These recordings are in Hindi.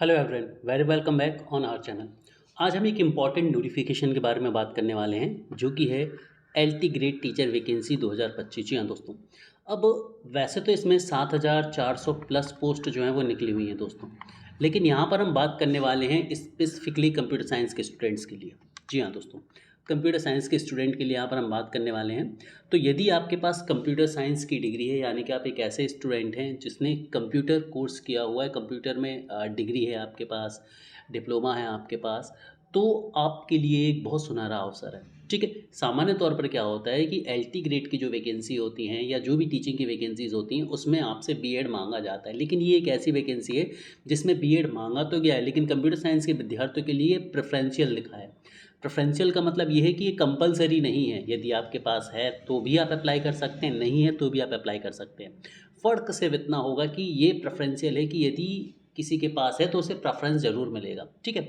Hello everyone, very welcome back on our channel. आज हम एक इम्पॉर्टेंट नोटिफिकेशन के बारे में बात करने वाले हैं जो कि है एलटी ग्रेड टीचर वैकेंसी 2025। जी हाँ दोस्तों, अब वैसे तो इसमें 7,400 प्लस पोस्ट जो हैं वो निकली हुई हैं दोस्तों, लेकिन यहाँ पर हम बात करने वाले हैं स्पेसिफिकली कंप्यूटर साइंस के स्टूडेंट्स के लिए। जी हाँ दोस्तों, कंप्यूटर साइंस के स्टूडेंट के लिए यहाँ पर हम बात करने वाले हैं। तो यदि आपके पास कंप्यूटर साइंस की डिग्री है, यानी कि आप एक ऐसे स्टूडेंट हैं जिसने कंप्यूटर कोर्स किया हुआ है, कंप्यूटर में डिग्री है आपके पास, डिप्लोमा है आपके पास, तो आपके लिए एक बहुत सुनहरा अवसर है। ठीक है, सामान्य तौर पर क्या होता है कि एलटी ग्रेड की जो वैकेंसी होती हैं या जो भी टीचिंग की वैकेंसीज होती हैं उसमें आपसे बीएड मांगा जाता है, लेकिन ये एक ऐसी वैकेंसी है जिसमें बीएड मांगा तो गया है लेकिन कंप्यूटर साइंस के विद्यार्थियों के लिए प्रेफरेंशियल लिखा है। प्रेफरेंशियल का मतलब ये है कि ये कंपलसरी नहीं है, यदि आपके पास है तो भी आप अप्लाई कर सकते हैं, नहीं है तो भी आप अप्लाई कर सकते हैं। फ़र्क सिर्फ इतना होगा कि ये प्रेफरेंशियल है कि यदि किसी के पास है तो उसे प्रेफरेंस ज़रूर मिलेगा। ठीक है,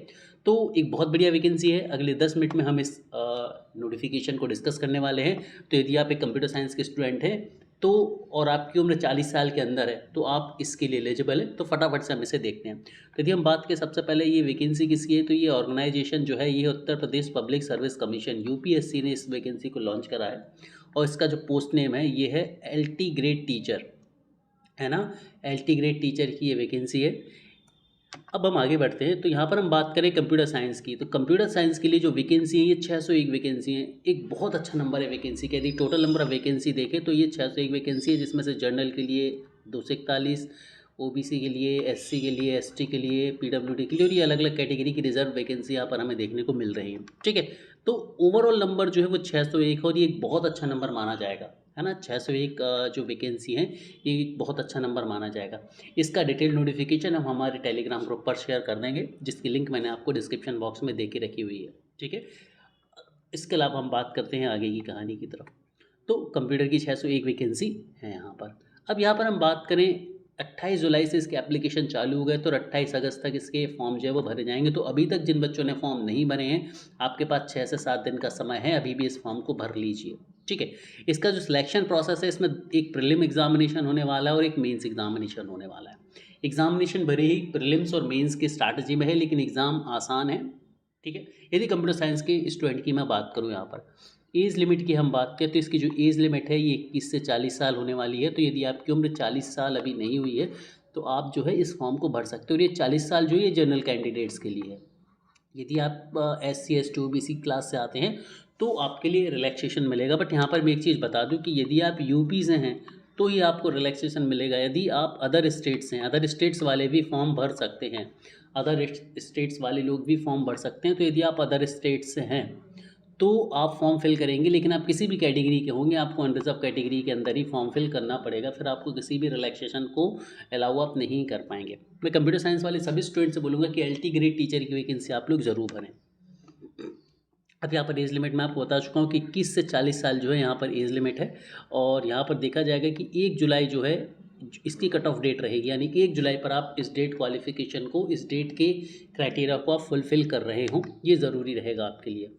तो एक बहुत बढ़िया वैकेंसी है। अगले 10 मिनट में हम इस नोटिफिकेशन को डिस्कस करने वाले हैं। तो यदि आप एक कंप्यूटर साइंस के स्टूडेंट हैं तो और आपकी उम्र 40 साल के अंदर है तो आप इसके लिए एलिजिबल है। तो फटाफट से हम इसे देखते हैं। तो यदि हम बात करें सबसे पहले ये वैकेंसी किसकी है, तो ये ऑर्गेनाइजेशन जो है ये Uttar Pradesh public service commission UPSC ने इस वैकेंसी को लॉन्च करा है। और इसका जो पोस्ट नेम है ये है एलटी ग्रेड टीचर, है ना। एलटी ग्रेड टीचर की ये वैकेंसी है। अब हम आगे बढ़ते हैं। तो यहाँ पर हम बात करें कंप्यूटर साइंस की, तो कंप्यूटर साइंस के लिए जो वैकेंसी है ये 601 वैकेंसी है। एक बहुत अच्छा नंबर है वैकेंसी का। यदि टोटल नंबर ऑफ वैकेंसी देखें तो ये 601 वैकेंसी है, जिसमें से जनरल के लिए 241, ओबीसी के लिए, एससी के लिए, एसटी के लिए, पीडब्ल्यूडी के लिए, और ये अलग अलग कैटेगरी की रिजर्व वैकेंसी यहाँ पर हमें देखने को मिल रही है। ठीक है, तो ओवरऑल नंबर जो है वो 601 है और ये एक बहुत अच्छा नंबर माना जाएगा, है ना। 601 जो वैकेंसी है ये एक बहुत अच्छा नंबर माना जाएगा। इसका डिटेल नोटिफिकेशन हम हमारे टेलीग्राम ग्रुप पर शेयर कर देंगे, जिसकी लिंक मैंने आपको डिस्क्रिप्शन बॉक्स में दे के रखी हुई है। ठीक है, इसके अलावा हम बात करते हैं आगे की कहानी की तरफ। तो कंप्यूटर की 601 वैकेंसी है यहाँ पर। अब यहाँ पर हम बात करें, 28 जुलाई से इसके एप्लीकेशन चालू हो गए तो 28 अगस्त तक इसके फॉर्म जो है वो भरे जाएंगे। तो अभी तक जिन बच्चों ने फॉर्म नहीं भरे हैं, आपके पास 6 से 7 दिन का समय है, अभी भी इस फॉर्म को भर लीजिए। ठीक है, इसका जो सिलेक्शन प्रोसेस है इसमें एक प्रीलिम एग्जामिनेशन होने वाला है और एक मेंस एग्जामिनेशन होने वाला है। एग्जामिनेशन भले ही प्रीलिम्स और मेंस की स्ट्रैटेजी में है, लेकिन एग्ज़ाम आसान है। ठीक है, यदि कंप्यूटर साइंस के स्टूडेंट की मैं बात करूँ यहाँ पर एज लिमिट की हम बात करें तो इसकी जो एज लिमिट है ये 21 से 40 साल होने वाली है। तो यदि आपकी उम्र 40 साल अभी नहीं हुई है तो आप जो है इस फॉर्म को भर सकते हो। और ये 40 साल जो है ये जनरल कैंडिडेट्स के लिए है। यदि आप S C S T O B C class से आते हैं तो आपके लिए रिलैक्सेशन मिलेगा। बट यहाँ पर मैं एक चीज़ बता दूँ कि यदि आप यूपी से हैं तो ही आपको रिलैक्सेशन मिलेगा। यदि आप अदर स्टेट्स हैं, अदर स्टेट्स वाले भी फॉर्म भर सकते हैं, अदर स्टेट्स वाले लोग भी फॉर्म भर सकते हैं। तो यदि आप अदर स्टेट्स से हैं तो आप फॉर्म फिल करेंगे, लेकिन आप किसी भी कैटेगरी के होंगे आपको अनरिजर्व कैटेगरी के अंदर ही फॉर्म फिल करना पड़ेगा, फिर आपको किसी भी रिलैक्सेशन को अलाउ आप नहीं कर पाएंगे। मैं कंप्यूटर साइंस वाले सभी स्टूडेंट से बोलूँगा कि एलटी ग्रेड टीचर की वैकेंसी आप लोग ज़रूर भरें। अब यहाँ पर एज लिमिट मैं आपको बता चुका हूँ कि 21 से 40 साल जो है यहाँ पर एज लिमिट है। और यहाँ पर देखा जाएगा कि 1 जुलाई जो है इसकी कट ऑफ डेट रहेगी, यानी कि 1 जुलाई पर आप इस डेट क्वालिफिकेशन को, इस डेट के क्राइटेरिया को आप फुलफ़िल कर रहे हों, ये ज़रूरी रहेगा आपके लिए।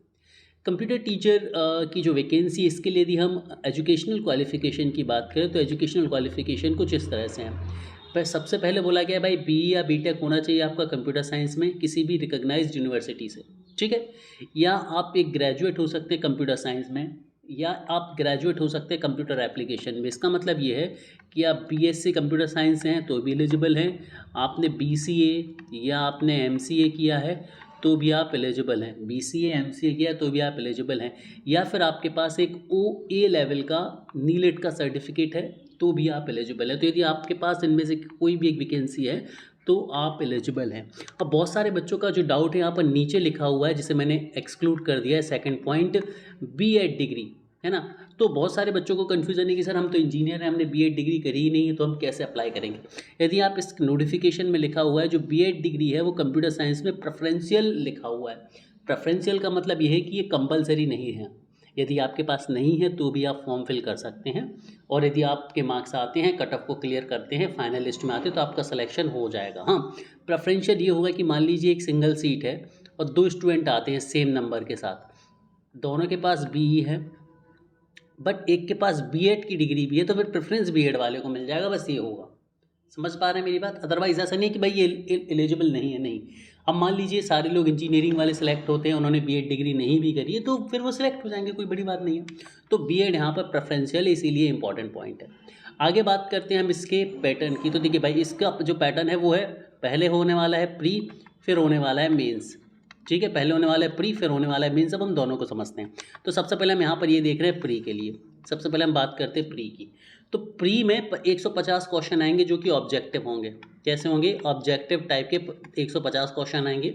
कंप्यूटर टीचर की जो वैकेंसी, इसके लिए यदि हम एजुकेशनल क्वालिफ़िकेशन की बात करें तो एजुकेशनल क्वालिफ़िकेशन कुछ इस तरह से हैं। पर सबसे पहले बोला गया है भाई बीई या बीटेक होना चाहिए आपका कंप्यूटर साइंस में किसी भी रिकॉग्नाइज्ड यूनिवर्सिटी से। ठीक है, या आप एक ग्रेजुएट हो सकते हैं कंप्यूटर साइंस में, या आप ग्रेजुएट हो सकते हैं कंप्यूटर एप्लीकेशन में। इसका मतलब ये है कि आप बीएससी कंप्यूटर साइंस से हैं तो भी एलिजिबल हैं, आपने बीसीए या आपने एमसीए किया है तो भी आप एलिजिबल हैं, बीसीए एमसीए किया तो भी आप एलिजिबल हैं, या फिर आपके पास एक ओए लेवल का नीलेट का सर्टिफिकेट है तो भी आप एलिजिबल हैं। तो यदि आपके पास इनमें से कोई भी एक वैकेंसी है तो आप एलिजिबल हैं। अब बहुत सारे बच्चों का जो डाउट है यहाँ पर नीचे लिखा हुआ है, जिसे मैंने एक्सक्लूड कर दिया है, सेकंड पॉइंट, बीएड डिग्री, है ना। तो बहुत सारे बच्चों को कन्फ्यूज़न है कि सर हम तो इंजीनियर हैं, हमने बीएड डिग्री करी ही नहीं है तो हम कैसे अप्लाई करेंगे। यदि आप इस नोटिफिकेशन में लिखा हुआ है जो बीएड डिग्री है वो कंप्यूटर साइंस में प्रेफरेंशियल लिखा हुआ है। प्रेफरेंशियल का मतलब ये है कि ये कंपलसरी नहीं है। यदि आपके पास नहीं है तो भी आप फॉर्म फिल कर सकते हैं, और यदि आपके मार्क्स आते हैं, कट ऑफ को क्लियर करते हैं, फाइनल लिस्ट में आते हैं तो आपका सिलेक्शन हो जाएगा। हाँ, प्रेफरेंशियल ये होगा कि मान लीजिए एक सिंगल सीट है और 2 स्टूडेंट आते हैं सेम नंबर के साथ, दोनों के पास बीई है बट एक के पास बीएड की डिग्री भी है, तो फिर प्रेफरेंस बीएड वाले को मिल जाएगा, बस ये होगा। समझ पा रहे हैं मेरी बात? अदरवाइज़ ऐसा नहीं है कि भाई ये एलिजिबल नहीं है, नहीं। अब मान लीजिए सारे लोग इंजीनियरिंग वाले सेलेक्ट होते हैं, उन्होंने बीएड डिग्री नहीं भी करी है, तो फिर वो सिलेक्ट हो जाएंगे, कोई बड़ी बात नहीं है। तो बीएड यहाँ पर प्रेफरेंशियल है, इसीलिए इंपॉर्टेंट पॉइंट है। आगे बात करते हैं हम इसके पैटर्न की। तो देखिए भाई, इसका जो पैटर्न है वो है, पहले होने वाला है प्री, फिर होने वाला है मेंस। ठीक है, पहले होने वाला है प्री, फिर होने वाला है मेंस। अब हम दोनों को समझते हैं। तो सबसे पहले हम यहाँ पर ये देख रहे हैं प्री के लिए। सबसे पहले हम बात करते हैं प्री की। तो प्री में 150 क्वेश्चन आएंगे जो कि ऑब्जेक्टिव होंगे। कैसे होंगे? ऑब्जेक्टिव टाइप के 150 क्वेश्चन आएंगे।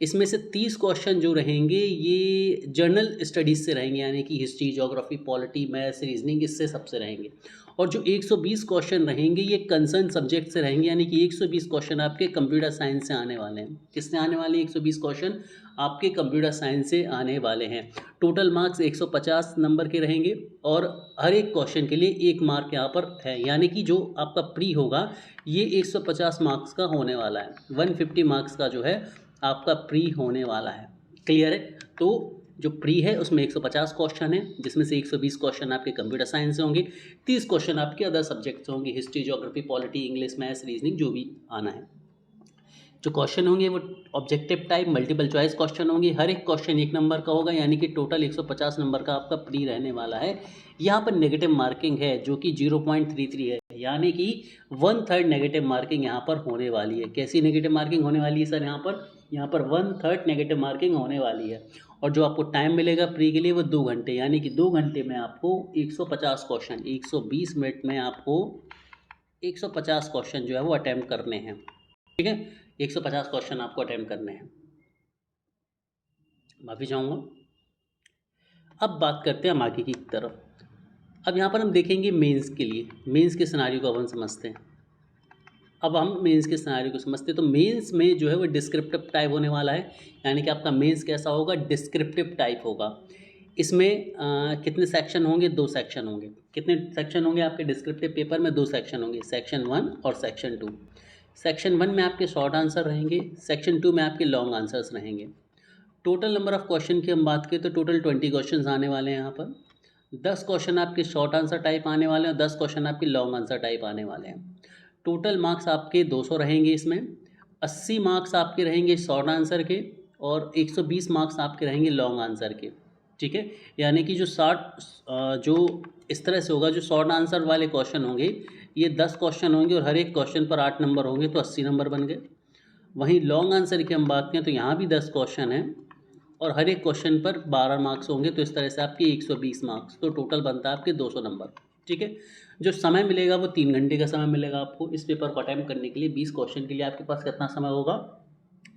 इसमें से 30 क्वेश्चन जो रहेंगे ये जनरल स्टडीज़ से रहेंगे, यानी कि history, geography, polity, maths, reasoning, इससे सबसे रहेंगे। और जो 120 क्वेश्चन रहेंगे ये कंसर्न सब्जेक्ट से रहेंगे, यानी कि 120 क्वेश्चन आपके कंप्यूटर साइंस से आने वाले हैं। किससे आने वाले हैं? 120 क्वेश्चन आपके कंप्यूटर साइंस से आने वाले हैं। टोटल मार्क्स 150 नंबर के रहेंगे और हर एक क्वेश्चन के लिए 1 मार्क यहाँ पर है, यानी कि जो आपका प्री होगा ये 150 मार्क्स का होने वाला है। 150 मार्क्स का जो है आपका प्री होने वाला है। क्लियर है? तो जो प्री है उसमें 150 क्वेश्चन है, जिसमें से 120 क्वेश्चन आपके कंप्यूटर साइंस से होंगे, 30 क्वेश्चन आपके अदर सब्जेक्ट से होंगे, history, geography, polity, English, maths, reasoning, जो भी आना है। जो क्वेश्चन होंगे वो objective type multiple choice question होंगे। हर एक क्वेश्चन 1 नंबर का होगा, यानी कि टोटल 150 नंबर का आपका प्री रहने वाला है। यहाँ पर नेगेटिव मार्किंग है जो कि 0.33 है, यानी कि 1/3 नेगेटिव मार्किंग यहाँ पर होने वाली है। कैसी नेगेटिव मार्किंग होने वाली है सर? यहाँ पर 1/3 नेगेटिव मार्किंग होने वाली है। और जो आपको टाइम मिलेगा प्री के लिए वो 2 घंटे, यानी कि 2 घंटे में आपको 150 क्वेश्चन, 120 मिनट में आपको 150 क्वेश्चन जो है वो अटैम्प्ट करने हैं। ठीक है, 150 क्वेश्चन आपको अटैम्प्ट करने हैं। माफ़ी चाहूँगा। अब बात करते हैं हम आगे की तरफ। अब यहाँ पर हम देखेंगे मेंस के लिए। मेंस के सिनारियो को अब हम समझते हैं। अब हम मेंस के सिनारियो को समझते हैं। तो मेंस में जो है वो डिस्क्रिप्टिव टाइप होने वाला है, यानी कि आपका मेंस कैसा होगा? डिस्क्रिप्टिव टाइप होगा। इसमें कितने सेक्शन होंगे? 2 सेक्शन होंगे। कितने सेक्शन होंगे आपके डिस्क्रिप्टिव पेपर में? 2 सेक्शन होंगे, सेक्शन 1 और सेक्शन 2। सेक्शन 1 में आपके शॉर्ट आंसर रहेंगे, सेक्शन 2 में आपके लॉन्ग आंसर्स रहेंगे। टोटल नंबर ऑफ़ क्वेश्चन की हम बात करें तो टोटल 20 क्वेश्चन आने वाले हैं यहाँ पर। 10 क्वेश्चन आपके शॉर्ट आंसर टाइप आने वाले हैं और 10 क्वेश्चन आपके लॉन्ग आंसर टाइप आने वाले हैं। टोटल मार्क्स आपके 200 रहेंगे इसमें। 80 मार्क्स आपके रहेंगे शॉर्ट आंसर के और 120 मार्क्स आपके रहेंगे लॉन्ग आंसर के। ठीक है, यानी कि जो इस तरह से होगा, जो शॉर्ट आंसर वाले क्वेश्चन होंगे ये 10 क्वेश्चन होंगे और हर एक क्वेश्चन पर 8 नंबर होंगे, तो 80 नंबर बन गए। वहीं लॉन्ग आंसर की हम बात करें तो यहाँ भी 10 क्वेश्चन हैं और हर एक क्वेश्चन पर 12 मार्क्स होंगे, तो इस तरह से आपके 120 मार्क्स, तो टोटल बनता है आपके 200 नंबर। ठीक है, जो समय मिलेगा वो 3 घंटे का समय मिलेगा आपको इस पेपर को अटैम्प्ट करने के लिए। 20 क्वेश्चन के लिए आपके पास कितना समय होगा?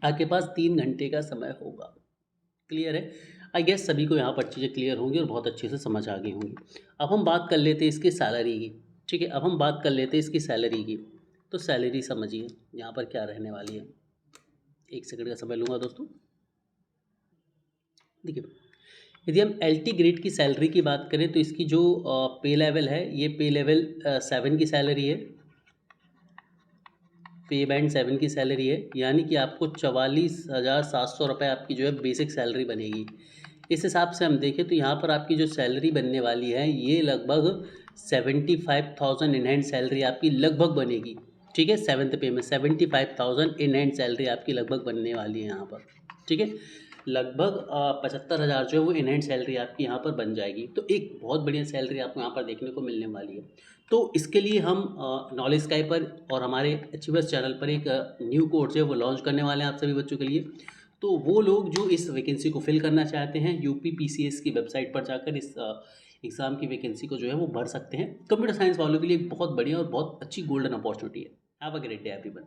आपके पास 3 घंटे का समय होगा। क्लियर है? आई गेस सभी को यहाँ पर चीज़ें क्लियर होंगी और बहुत अच्छे से समझ आ गई होंगी। अब हम बात कर लेते हैं इसकी सैलरी की। ठीक है, अब हम बात कर लेते हैं इसकी सैलरी की। तो सैलरी समझिए यहाँ पर क्या रहने वाली है। 1 सेकंड का समय लूँगा दोस्तों। देखिए, यदि हम LT ग्रेड की सैलरी की बात करें तो इसकी जो पे लेवल है ये पे लेवल 7 की सैलरी है। पे बैंड 7 की सैलरी है, यानी कि आपको 44,700 रुपये आपकी जो है बेसिक सैलरी बनेगी। इस हिसाब से हम देखें तो यहाँ पर आपकी जो सैलरी बनने वाली है ये लगभग 75,000 इन हैंड सैलरी आपकी लगभग बनेगी। ठीक है, 7th पे में 75,000 इन हैंड सैलरी आपकी लगभग बनने वाली है यहाँ पर। ठीक है, लगभग 75,000 जो है वो इन हैंड सैलरी आपकी यहाँ पर बन जाएगी। तो एक बहुत बढ़िया सैलरी आपको यहाँ पर देखने को मिलने वाली है। तो इसके लिए हम नॉलेज स्काई पर और हमारे अचीवर्स चैनल पर एक न्यू कोर्स है वो लॉन्च करने वाले हैं आप सभी बच्चों के लिए। तो वो लोग जो इस वैकेंसी को फिल करना चाहते हैं UPPCS की वेबसाइट पर जाकर इस एग्ज़ाम की वैकेंसी को जो है वो भर सकते हैं। कंप्यूटर साइंस वालों के लिए बहुत बढ़िया और बहुत अच्छी गोल्डन अपॉर्चुनिटी है। Have a great day everyone.